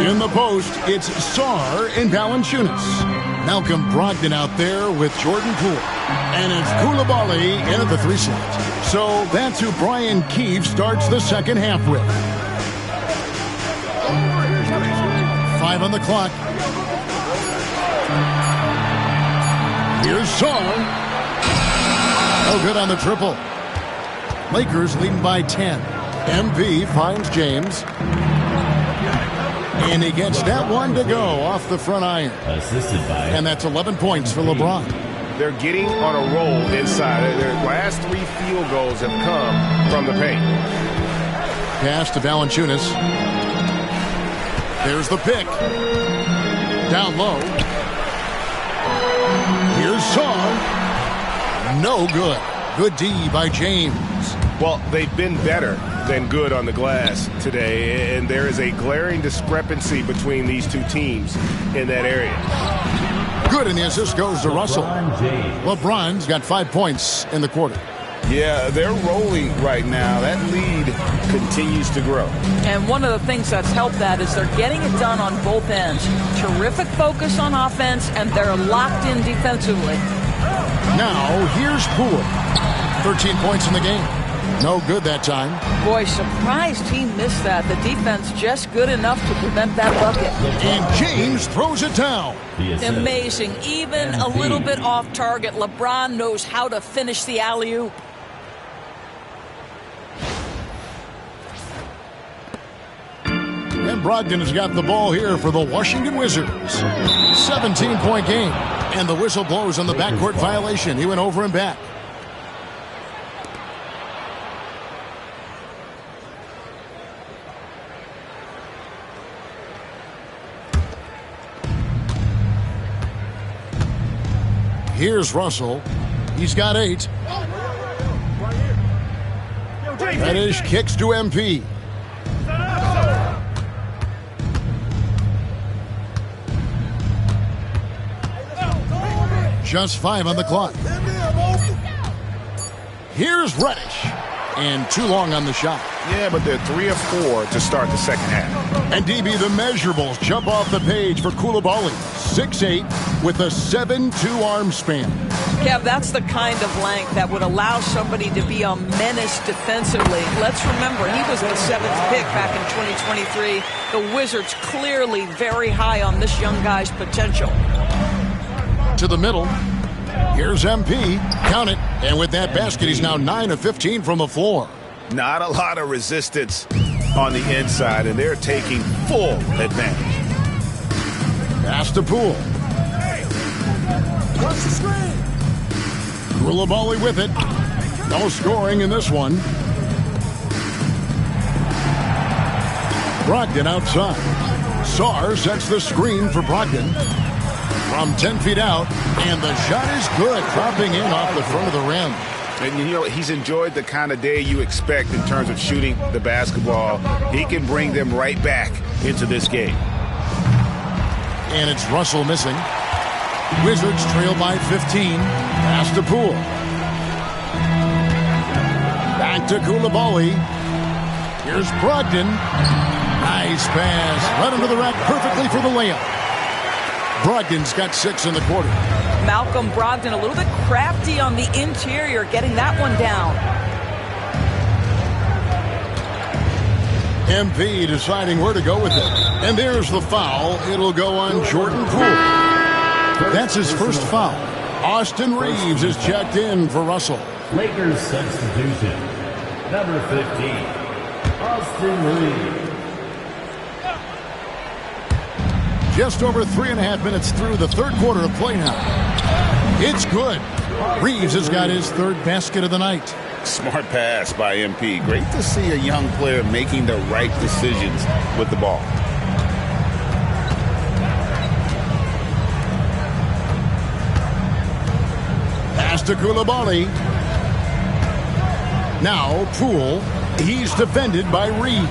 In the post, it's Sarr and Valanciunas. Malcolm Brogdon out there with Jordan Poole. And it's Koulibaly in at the 3 slot. So that's who Brian Keefe starts the second half with. 5 on the clock. Here's Sarr. No good on the triple. Lakers leading by 10. MP finds James. And he gets that one to go off the front iron. Assisted by. And that's 11 points for LeBron. They're getting on a roll inside. Their last 3 field goals have come from the paint. Pass to Valanciunas. There's the pick. Down low. Here's Sarr. No good. Good D by James. Well, they've been better than good on the glass today, and there is a glaring discrepancy between these two teams in that area. Good, and the assist goes to Russell. LeBron's got 5 points in the quarter. Yeah, they're rolling right now. That lead continues to grow. And one of the things that's helped that is they're getting it done on both ends. Terrific focus on offense, and they're locked in defensively. Now, here's Poole. 13 points in the game. No good that time. Boy, surprised he missed that. The defense just good enough to prevent that bucket. And James throws it down. Amazing. Even a little bit off target. LeBron knows how to finish the alley-oop. And Brogdon has got the ball here for the Washington Wizards. 17-point game. And the whistle blows on the backcourt violation. He went over and back. Here's Russell. He's got 8. Reddish kicks to MP. Just 5 on the clock. Here's Reddish. And too long on the shot. Yeah, but they're 3 of 4 to start the second half. And DB, the measurables jump off the page for Coulibaly. 6'8" with a 7'2" arm span. Kev, that's the kind of length that would allow somebody to be a menace defensively. Let's remember, he was the 7th pick back in 2023. The Wizards clearly very high on this young guy's potential. To the middle. Here's MP. Count it. And with that basket, he's now 9 of 15 from the floor. Not a lot of resistance on the inside, and they're taking full advantage. Pass to Poole. Coulibaly with it. No scoring in this one. Brogdon outside. Sarr sets the screen for Brogdon. From 10 feet out, and the shot is good, dropping in off the front of the rim. And you know, he's enjoyed the kind of day you expect in terms of shooting the basketball. He can bring them right back into this game. And it's Russell missing. Wizards trail by 15. Pass to Poole. Back to Coulibaly. Here's Brogdon. Nice pass. Right under the rack perfectly for the layup. Brogdon's got 6 in the quarter. Malcolm Brogdon a little bit crafty on the interior, getting that one down. MP deciding where to go with it. And there's the foul. It'll go on Jordan Poole. That's his first foul. Austin Reeves is checked in for Russell. Lakers substitution. Number 15, Austin Reeves. Just over 3.5 minutes through the third quarter of play now. It's good. Reeves has got his 3rd basket of the night. Smart pass by MP. Great to see a young player making the right decisions with the ball. Pass to Coulibaly. Now Poole. He's defended by Reeves.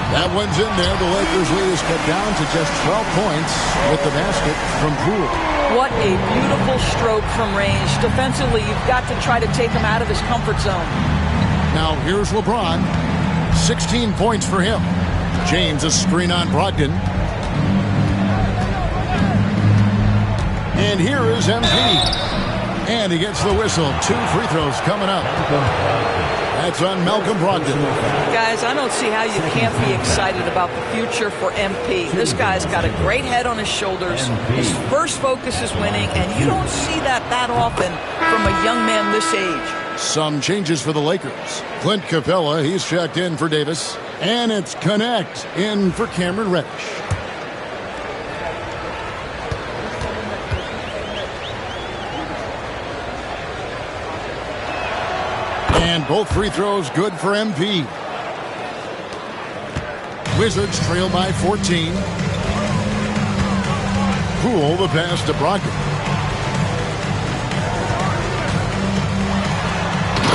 That one's in there. The Lakers' lead is cut down to just 12 points with the basket from Poole. What a beautiful stroke from range. Defensively, you've got to try to take him out of his comfort zone. Now here's LeBron. 16 points for him. James a screen on Brogdon. And here is MP. And he gets the whistle. 2 free throws coming up. That's on Malcolm Brogdon. Guys, I don't see how you can't be excited about the future for MP. This guy's got a great head on his shoulders. His first focus is winning, and you don't see that often from a young man this age. Some changes for the Lakers. Clint Capella, he's checked in for Davis. And it's Connect in for Cameron Reddish. And both free throws good for MP. Wizards trail by 14. Poole the pass to Brogdon.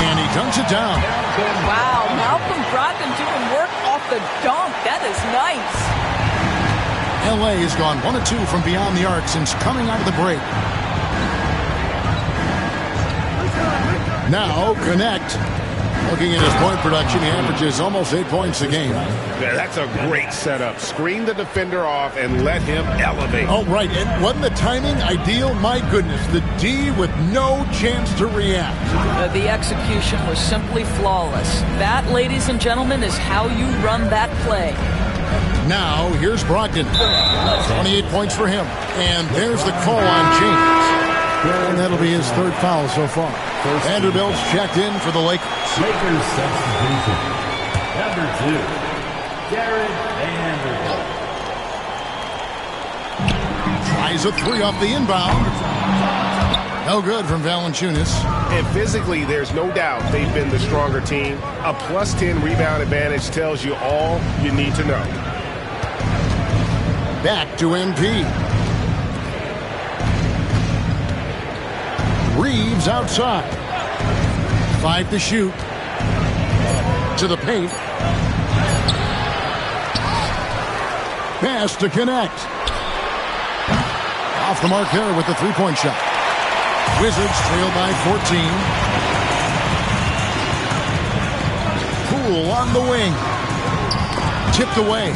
And he dunks it down. Wow, Malcolm Brogdon doing work off the dunk. That is nice. LA has gone 1 of 2 from beyond the arc since coming out of the break. Now Connect. Looking at his point production, he averages almost 8 points a game. Yeah, that's a great setup. Screen the defender off and let him elevate. Oh, right. And wasn't the timing ideal? My goodness, the D with no chance to react. The execution was simply flawless. That, ladies and gentlemen, is how you run that play. Now, here's Brogdon. 28 points for him. And there's the call on James. And that'll be his third foul so far. Vanderbilt's checked in for the Lakers. Lakers substitution. Number 2, Jared Vanderbilt. Tries a three off the inbound. No good from Valanciunas. And physically, there's no doubt they've been the stronger team. A plus 10 rebound advantage tells you all you need to know. Back to MP. Reeves outside. 5 to shoot. To the paint. Pass to connect. Off the mark there with the three-point shot. Wizards trail by 14. Poole on the wing. Tipped away.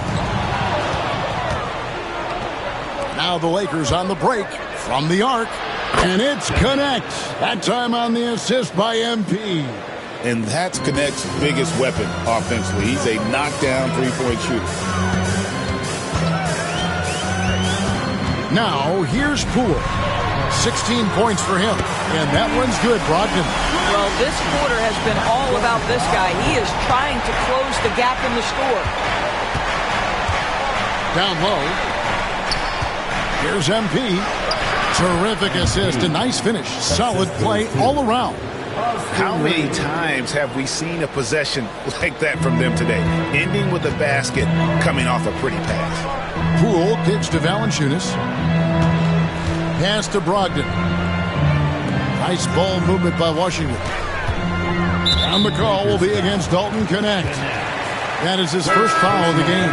Now the Lakers on the break from the arc. And it's Connect. That time on the assist by MP. And that's Connect's biggest weapon offensively. He's a knockdown three-point shooter. Now, here's Poole. 16 points for him. And that one's good, Brogdon. Well, this quarter has been all about this guy. He is trying to close the gap in the score. Down low. Here's MP. Terrific assist. A nice finish. Solid play all around. How many times have we seen a possession like that from them today? Ending with a basket, coming off a pretty pass. Poole kicks to Valanciunas. Pass to Brogdon. Nice ball movement by Washington. And the call will be against Dalton Connect. That is his first foul of the game.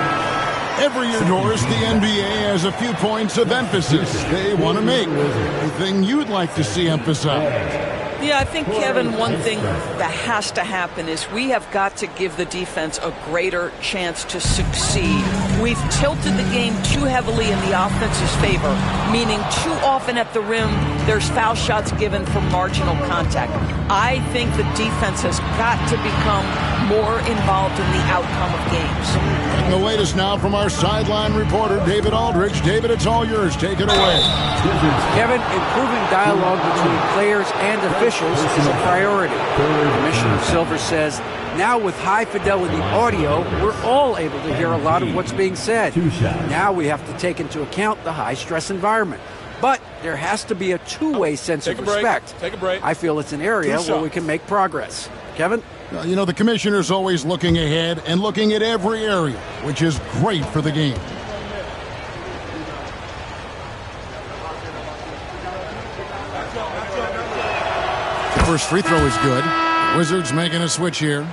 Every year, Doris, the NBA has a few points of emphasis they want to make. Anything you'd like to see emphasized? Yeah, I think, Kevin, one thing that has to happen is we have got to give the defense a greater chance to succeed. We've tilted the game too heavily in the offense's favor, meaning too often at the rim there's foul shots given for marginal contact. I think the defense has got to become more involved in the outcome of games. And the latest now from our sideline reporter, David Aldridge. David, it's all yours. Take it away. Kevin, improving dialogue between players and officials is a priority. Commissioner Silver says, now with high-fidelity audio, we're all able to hear a lot of what's being said. Now we have to take into account the high-stress environment. But there has to be a two-way sense of respect. Take a break. I feel it's an area where we can make progress. Kevin? You know, the commissioner's always looking ahead and looking at every area, which is great for the game. The first free throw is good. Wizards making a switch here.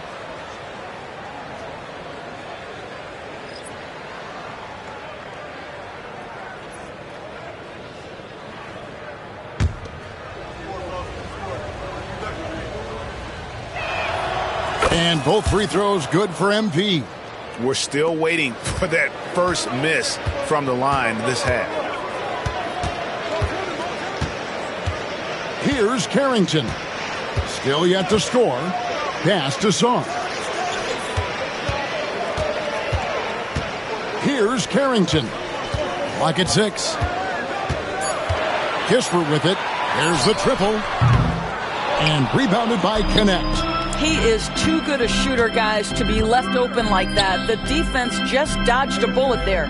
And both free throws good for MP. We're still waiting for that first miss from the line this half. Here's Carrington. Still yet to score. Pass to Song. Here's Carrington. Lock at 6. Kispert with it. There's the triple. And rebounded by Connect. He is too good a shooter, guys, to be left open like that. The defense just dodged a bullet there.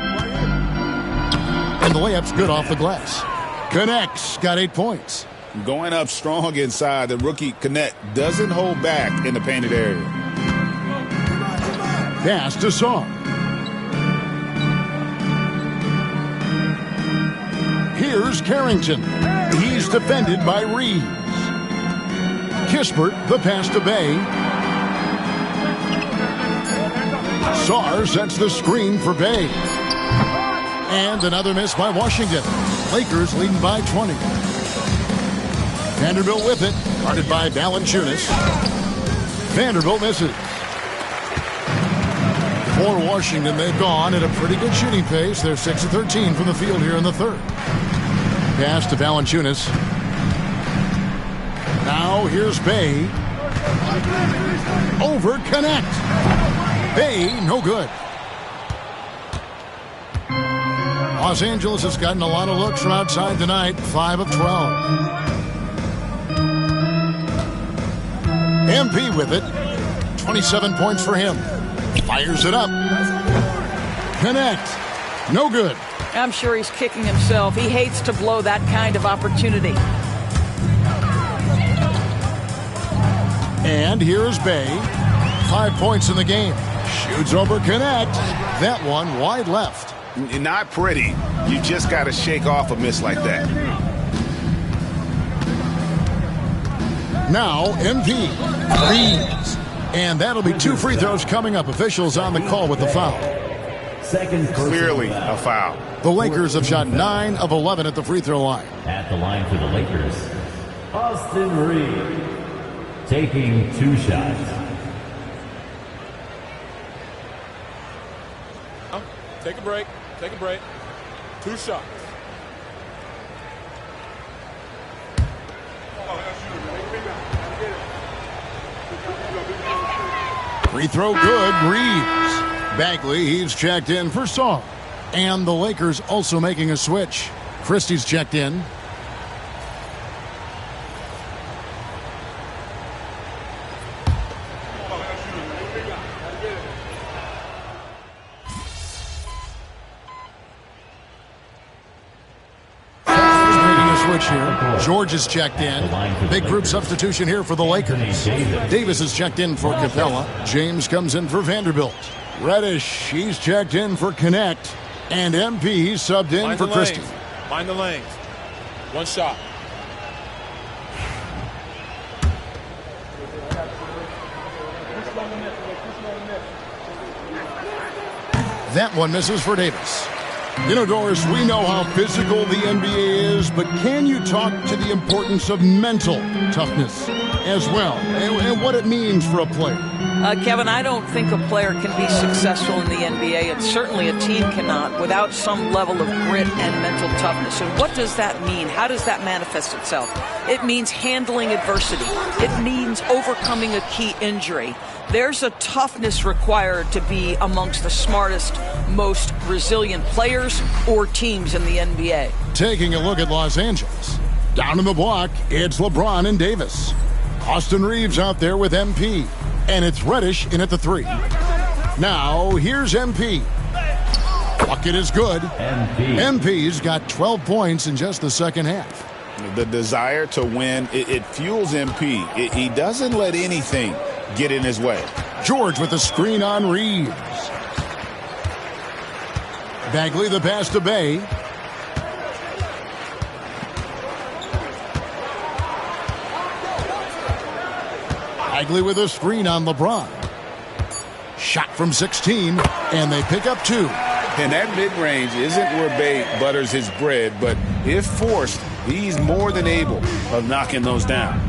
And the layup's good off the glass. Connect's got 8 points. Going up strong inside, the rookie Connect doesn't hold back in the painted area. Pass to Song. Here's Carrington. He's defended by Reeves. Kispert, the pass to Bay. Sarr sets the screen for Bay. And another miss by Washington. Lakers leading by 20. Vanderbilt with it. Guarded by Valanciunas. Vanderbilt misses. For Washington, they've gone at a pretty good shooting pace. They're 6 of 13 from the field here in the third. Pass to Valanciunas. Now here's Bay. Over connect. Bay, no good. Los Angeles has gotten a lot of looks from outside tonight. 5 of 12. MP with it. 27 points for him. Fires it up. Connect. No good. I'm sure he's kicking himself. He hates to blow that kind of opportunity. And here's Bay. 5 points in the game. Shoots over connect. That one wide left. Not pretty. You just got to shake off a miss like that. Now MP leads. And that'll be 2 free throws coming up. Officials on the call with the foul. Clearly a foul. The Lakers have shot 9 of 11 at the free throw line. At the line for the Lakers, Austin Reeves taking 2 shots. Take a break. Take a break. 2 shots. Free throw good. Reeves. Bagley, he's checked in for Saul. And the Lakers also making a switch. Christie's checked in. Here. George is checked in. Big group substitution here for the Lakers. Davis is checked in for Capella. James comes in for Vanderbilt. Reddish, he's checked in for Connect. And MP, he's subbed in for Christie. Mind the lanes. 1 shot. That one misses for Davis. You know, Doris, we know how physical the NBA is, but can you talk to the importance of mental toughness as well and what it means for a player? Kevin, I don't think a player can be successful in the NBA, and certainly a team cannot, without some level of grit and mental toughness. And what does that mean? How does that manifest itself? It means handling adversity. It means overcoming a key injury. There's a toughness required to be amongst the smartest, most resilient players or teams in the NBA. Taking a look at Los Angeles. Down in the block, it's LeBron and Davis. Austin Reeves out there with MP. And it's Reddish in at the 3. Now, here's MP. Bucket is good. MP's got 12 points in just the second half. The desire to win, it fuels MP. He doesn't let anything get in his way. George with the screen on Reeves. Bagley the pass to Bay. Bagley with a screen on LeBron. Shot from 16, and they pick up 2. And that mid-range isn't where Bay butters his bread, but if forced, he's more than able of knocking those down.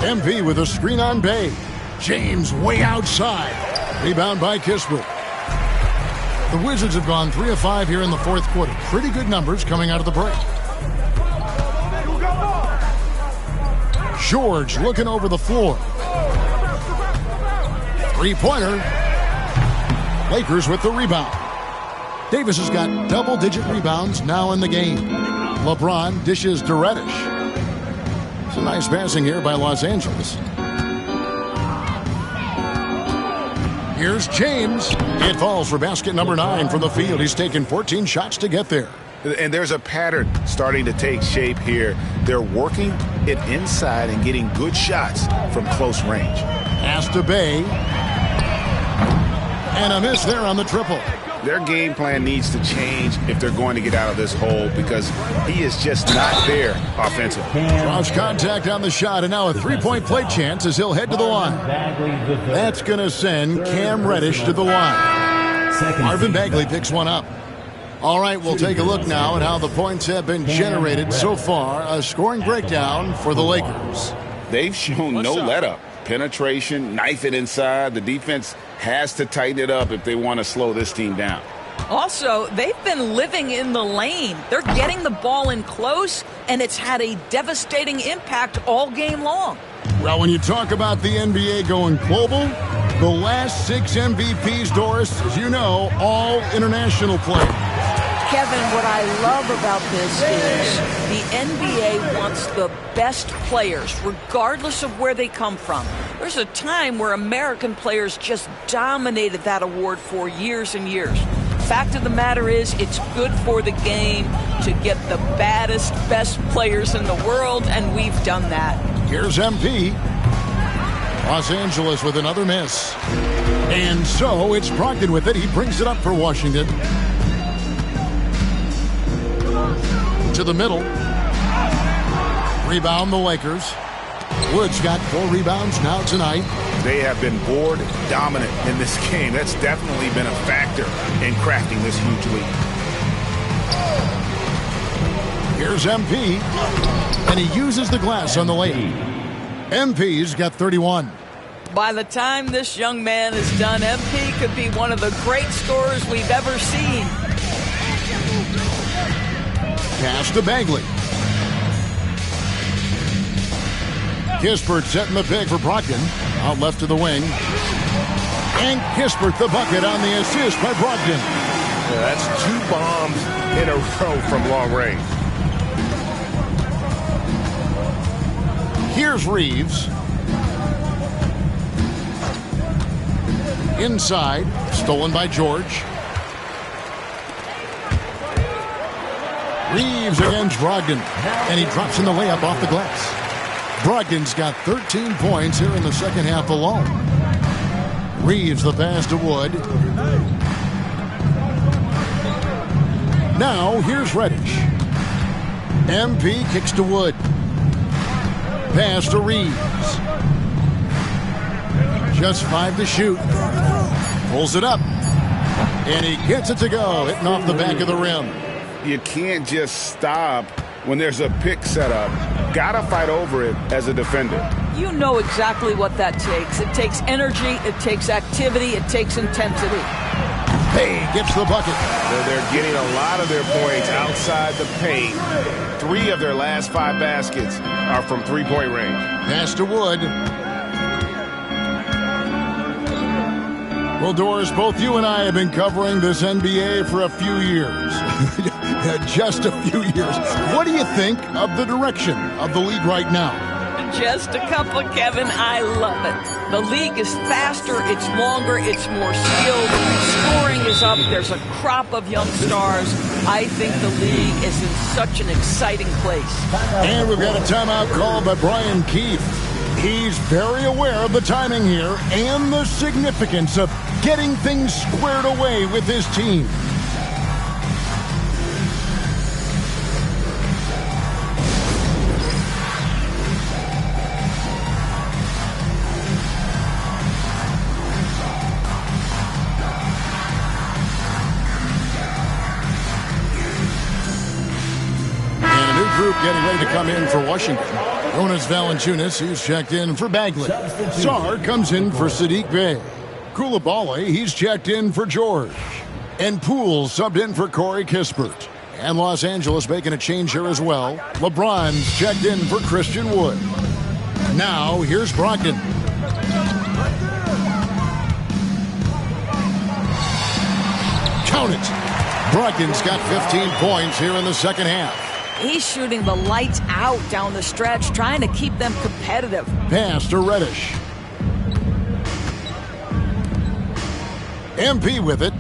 MP with a screen on Bay. James way outside. Rebound by Kispert. The Wizards have gone 3 of 5 here in the fourth quarter. Pretty good numbers coming out of the break. George looking over the floor. 3-pointer. Lakers with the rebound. Davis has got double-digit rebounds now in the game. LeBron dishes to Reddish. It's a nice passing here by Los Angeles. Here's James. It falls for basket number 9 from the field. He's taken 14 shots to get there. And there's a pattern starting to take shape here. They're working it inside and getting good shots from close range. Pass to Bay. And a miss there on the triple. Their game plan needs to change if they're going to get out of this hole because he is just not there offensively. Draws contact on the shot, and now a 3-point play chance as he'll head to the line. That's going to send Cam Reddish to the line. Marvin Bagley picks one up. All right, we'll take a look now at how the points have been generated so far. A scoring breakdown for the Lakers. They've shown no let-up. penetration, knife it inside. The defense has to tighten it up if they want to slow this team down. Also, they've been living in the lane. They're getting the ball in close, and it's had a devastating impact all game long. Well, when you talk about the NBA going global, the last 6 MVPs, Doris, as you know, all international players. Kevin, what I love about this is the NBA wants the best players, regardless of where they come from. There's a time where American players just dominated that award for years and years. Fact of the matter is, it's good for the game to get the baddest, best players in the world, and we've done that. Here's MP. Los Angeles with another miss. And so it's Brogdon with it. He brings it up for Washington. To the middle. Rebound the Lakers. Wood's got 4 rebounds now tonight. They have been board dominant in this game. That's definitely been a factor in crafting this huge lead. Here's MP. And he uses the glass on the lane. MP's got 31. By the time this young man is done, MP could be one of the great scorers we've ever seen. Pass to Bagley. Kispert setting the pick for Brogdon. Out left to the wing. And Kispert the bucket on the assist by Brogdon. Yeah, that's 2 bombs in a row from long range. Here's Reeves. Inside. Stolen by George. Reeves against Brogdon. And he drops in the layup off the glass. Brogdon's got 13 points here in the second half alone. Reeves the pass to Wood. Now here's Reddish. MP kicks to Wood. Pass to Reeves. Just 5 to shoot. Pulls it up. And he gets it to go, hitting off the back of the rim. You can't just stop when there's a pick set up. Gotta fight over it as a defender. You know exactly what that takes. It takes energy, it takes activity, it takes intensity. Hey, gets the bucket. They're getting a lot of their points outside the paint. 3 of their last 5 baskets are from 3-point range. Pass to Wood. Well, Doris, both you and I have been covering this NBA for a few years. Just a few years. What do you think of the direction of the league right now? Just a couple, Kevin. I love it. The league is faster, it's longer, it's more skilled. Scoring is up. There's a crop of young stars. I think the league is in such an exciting place. And we've got a timeout called by Brian Keefe. He's very aware of the timing here and the significance of getting things squared away with his team. Group getting ready to come in for Washington. Jonas Valanciunas, he's checked in for Bagley. Sarr comes in for Sadiq Bey. Coulibaly, he's checked in for George. And Poole subbed in for Corey Kispert. And Los Angeles making a change here as well. LeBron's checked in for Christian Wood. Now, here's Brogdon. Count it. Brogdon's got 15 points here in the second half. He's shooting the lights out down the stretch, trying to keep them competitive. Pass to Reddish. MP with it.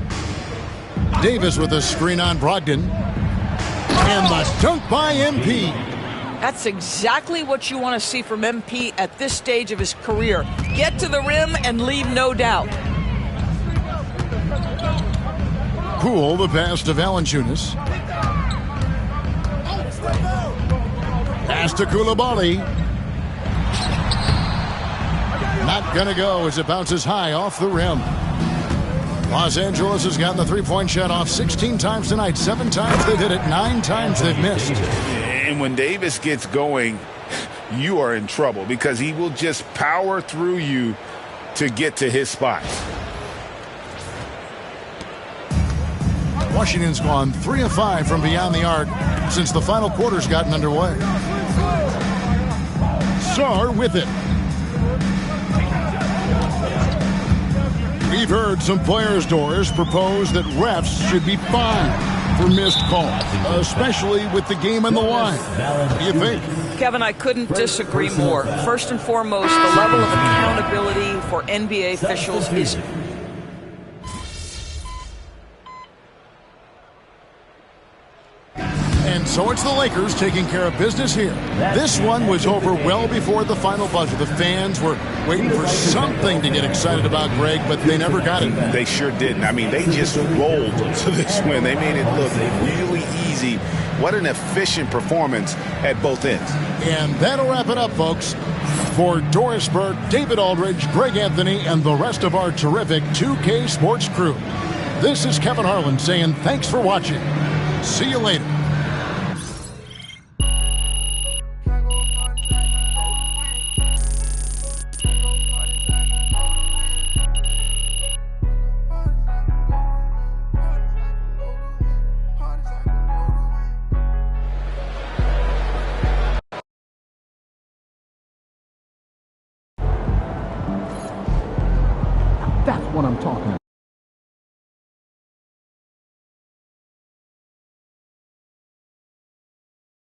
Davis with a screen on Brogdon. And the dunk by MP. That's exactly what you want to see from MP at this stage of his career. Get to the rim and leave no doubt. Poole, the pass to Valanciunas. Pass to Coulibaly. Not going to go as it bounces high off the rim. Los Angeles has gotten the three-point shot off 16 times tonight. 7 times they've hit it, 9 times they've missed. And when Davis gets going, you are in trouble because he will just power through you to get to his spots. Washington's gone 3 of 5 from beyond the arc since the final quarter's gotten underway. Sarr with it. We've heard some players, Doris, propose that refs should be fined for missed calls, especially with the game on the line. What do you think? Kevin, I couldn't disagree more. First and foremost, the level of accountability for NBA officials is And so it's the Lakers taking care of business here. This one was over well before the final buzzer. The fans were waiting for something to get excited about, Greg, but they never got it. They sure didn't. I mean, they just rolled to this win. They made it look really easy. What an efficient performance at both ends. And that'll wrap it up, folks. For Doris Burke, David Aldridge, Greg Anthony, and the rest of our terrific 2K Sports crew, this is Kevin Harlan saying thanks for watching. See you later.